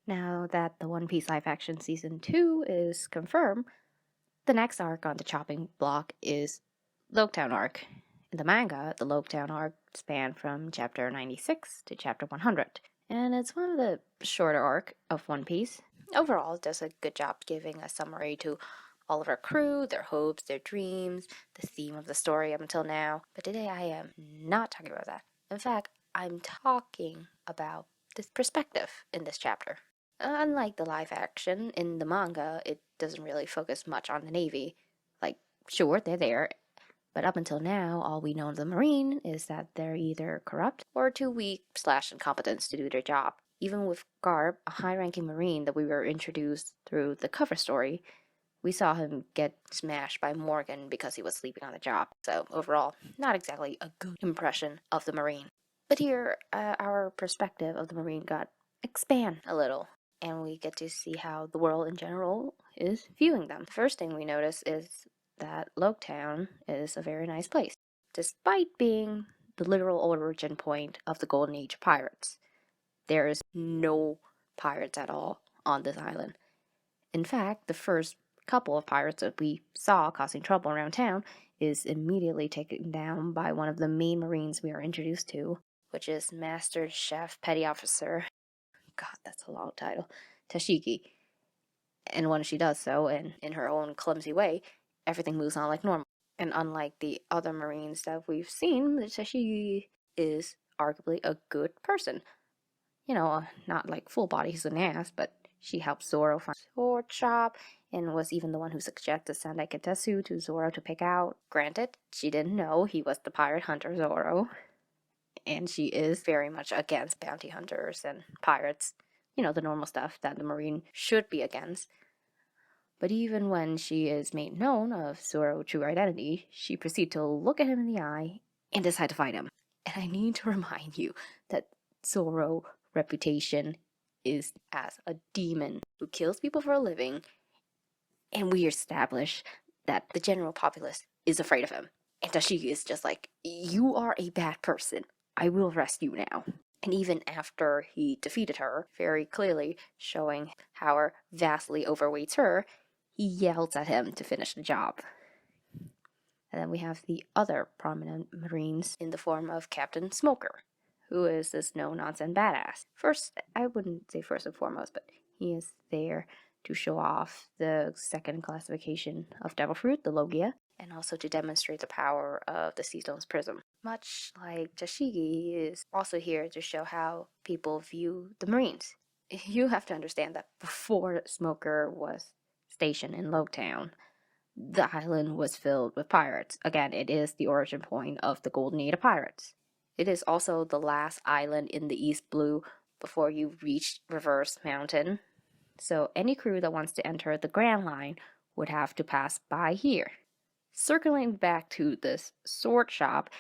Now that the One Piece live action season 2 is confirmed, the next arc on the chopping block is Loguetown arc. In the manga, the Loguetown arc spanned from chapter 96 to chapter 100, and it's one of the shorter arc of One Piece. Overall, it does a good job giving a summary to all of our crew, their hopes, their dreams, the theme of the story up until now. But today I am not talking about that. In fact, I'm talking about this perspective in this chapter. Unlike the live action, in the manga, it doesn't really focus much on the Navy. Like, sure, they're there, but up until now, all we know of the Marine is that they're either corrupt or too weak / incompetent to do their job. Even with Garb, a high-ranking Marine that we were introduced through the cover story, we saw him get smashed by Morgan because he was sleeping on the job. So overall, not exactly a good impression of the Marine. But here, our perspective of the Marine got expand a little, and we get to see how the world in general is viewing them. The first thing we notice is that Loguetown is a very nice place, despite being the literal origin point of the Golden Age of pirates. There is no pirates at all on this island. In fact, the first couple of pirates that we saw causing trouble around town is immediately taken down by one of the main Marines we are introduced to, which is Master Chef Petty Officer, God, that's a long title, Tashigi. And when she does so, and in her own clumsy way, everything moves on like normal. And unlike the other Marines that we've seen, Tashigi is arguably a good person. You know, not like full body, he's an ass, but she helped Zoro find a sword shop and was even the one who suggested Sandai Katetsu to Zoro to pick out. Granted, she didn't know he was the pirate hunter Zoro, and she is very much against bounty hunters and pirates. You know, the normal stuff that the Marine should be against. But even when she is made known of Zoro's true identity, she proceeds to look at him in the eye and decide to fight him. And I need to remind you that Zoro's reputation is as a demon who kills people for a living, and we establish that the general populace is afraid of him. And Tashigi is just like, you are a bad person. I will arrest you now. And even after he defeated her, very clearly showing how he vastly overweights her, he yells at him to finish the job. And then we have the other prominent Marines in the form of Captain Smoker, who is this no-nonsense badass. First, I wouldn't say first and foremost, but he is there to show off the second classification of Devil Fruit, the Logia, and also to demonstrate the power of the Sea Stone's prism. Much like Tashigi, he is also here to show how people view the Marines. You have to understand that before Smoker was stationed in Loguetown, the island was filled with pirates. Again, it is the origin point of the Golden Age of pirates. It is also the last island in the East Blue before you reach Reverse Mountain. So any crew that wants to enter the Grandline would have to pass by here. Circling back to this sword shop,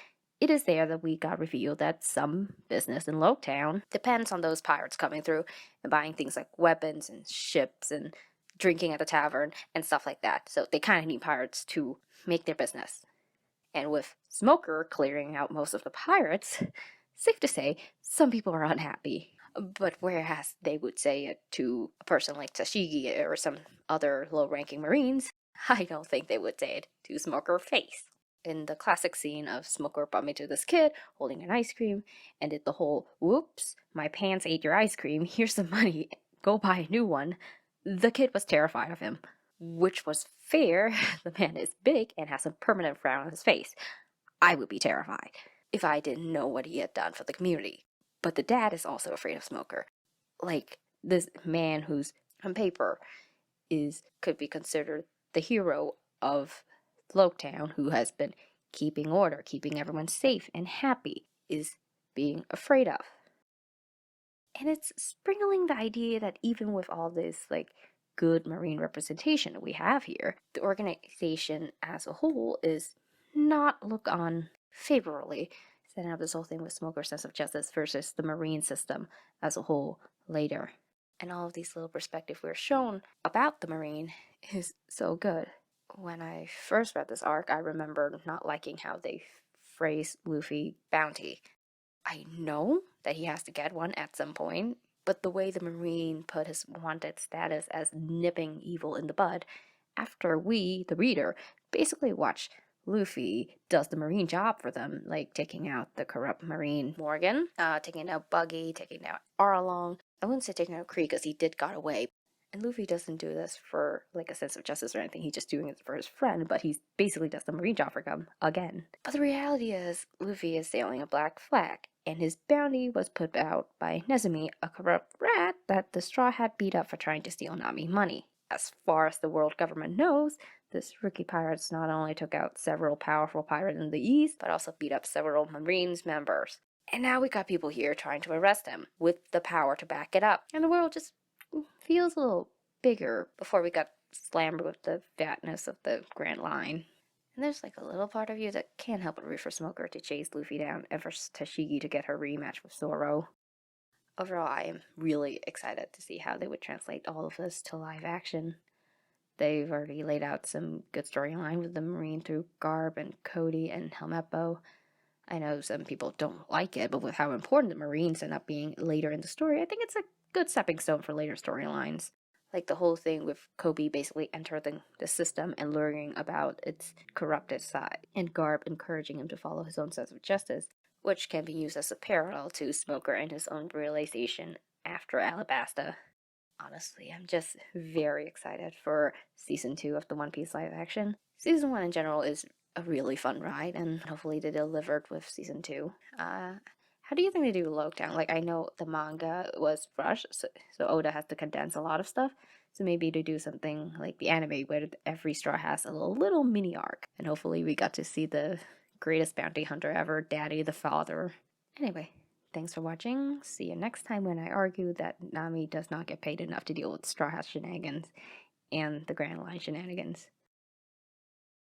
it is there that we got revealed that some business in Loguetown depends on those pirates coming through and buying things like weapons and ships and drinking at the tavern and stuff like that. So they kind of need pirates to make their business. And with Smoker clearing out most of the pirates, safe to say, some people are unhappy. But whereas they would say it to a person like Tashigi or some other low-ranking Marines, I don't think they would say it to Smoker's face. In the classic scene of Smoker bumping into this kid holding an ice cream and did the whole, whoops, my pants ate your ice cream, here's some money, go buy a new one, the kid was terrified of him. Which was fair, the man is big and has a permanent frown on his face. I would be terrified if I didn't know what he had done for the community. But the dad is also afraid of Smoker. Like, this man who's, on paper, could be considered the hero of Loguetown, who has been keeping order, keeping everyone safe and happy, is being afraid of. And it's sprinkling the idea that even with all this, like, good Marine representation that we have here, the organization as a whole is not looked on favorably. Setting up this whole thing with Smoker's sense of justice versus the Marine system as a whole later. And all of these little perspectives we're shown about the Marine is so good. When I first read this arc, I remember not liking how they phrase Luffy bounty. I know that he has to get one at some point, But the way the Marine put his wanted status as nipping evil in the bud, after we, the reader, basically watch Luffy does the Marine job for them, like taking out the corrupt Marine Morgan, taking out Buggy, taking out Arlong. I wouldn't say taking out Kree because he did got away. And Luffy doesn't do this for like a sense of justice or anything. He's just doing it for his friend, but he basically does the Marine job for him again. But the reality is, Luffy is sailing a black flag, and his bounty was put out by Nezumi, a corrupt rat that the Straw Hat beat up for trying to steal Nami money. As far as the world government knows, this rookie pirates not only took out several powerful pirates in the east, but also beat up several Marines members. And now we got people here trying to arrest him, with the power to back it up. And the world just feels a little bigger before we got slammed with the fatness of the Grand Line. And there's like a little part of you that can't help but root for Smoker to chase Luffy down and for Tashigi to get her rematch with Zoro. Overall, I am really excited to see how they would translate all of this to live action. They've already laid out some good storyline with the Marine through Garb and Cody and Helmeppo. I know some people don't like it, but with how important the Marines end up being later in the story, I think it's a good stepping stone for later storylines. Like the whole thing with Kobe basically entering the system and learning about its corrupted side, and Garb encouraging him to follow his own sense of justice, which can be used as a parallel to Smoker and his own realization after Alabasta. Honestly, I'm just very excited for Season 2 of the One Piece live action. Season 1 in general is a really fun ride, and hopefully they delivered with Season 2. How do you think they do Loguetown? Like, I know the manga was rushed, so Oda has to condense a lot of stuff. So maybe to do something like the anime where every straw has a little mini arc. And hopefully we got to see the greatest bounty hunter ever, Daddy the Father. Anyway, thanks for watching. See you next time when I argue that Nami does not get paid enough to deal with Straw Hat shenanigans and the Grand Line shenanigans.